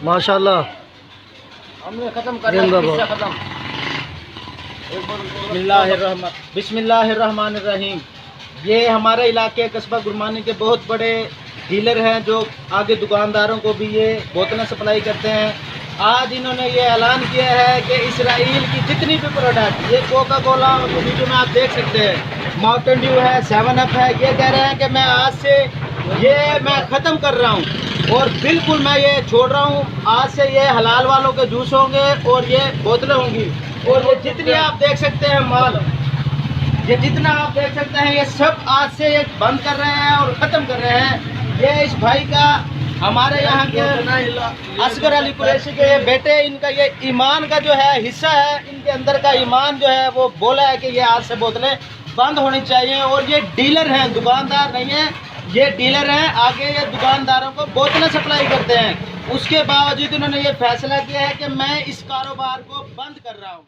माशाल्लाह। हमने खत्म कर दिया, किस्सा खत्म। बिस्मिल्लाहिर्रहमानिर्रहीम। ये हमारे इलाके कस्बा गुरमानी के बहुत बड़े डीलर हैं जो आगे दुकानदारों को भी ये बोतलें सप्लाई करते हैं। आज इन्होंने ये ऐलान किया है कि इसराइल की जितनी भी प्रोडक्ट, ये कोका कोला वीडियो में आप देख सकते हैं, माउंटेन ड्यू है, 7 अप है, ये कह रहे हैं कि मैं आज से ये मैं ख़त्म कर रहा हूँ और बिल्कुल मैं ये छोड़ रहा हूँ। आज से ये हलाल वालों के जूस होंगे और ये बोतलें होंगी। और ये जितनी आप देख सकते हैं माल, ये जितना आप देख सकते हैं, ये सब आज से ये बंद कर रहे हैं और ख़त्म कर रहे हैं। ये इस भाई का, हमारे यहाँ के असगर अली कुरैशी के ये बेटे, इनका ये ईमान का जो है हिस्सा है, इनके अंदर का ईमान जो है वो बोला है कि ये आज से बोतलें बंद होनी चाहिए। और ये डीलर हैं, दुकानदार नहीं है, ये डीलर हैं। आगे ये दुकानदारों को बोतलें सप्लाई करते हैं। उसके बावजूद इन्होंने ये फैसला किया है कि मैं इस कारोबार को बंद कर रहा हूँ।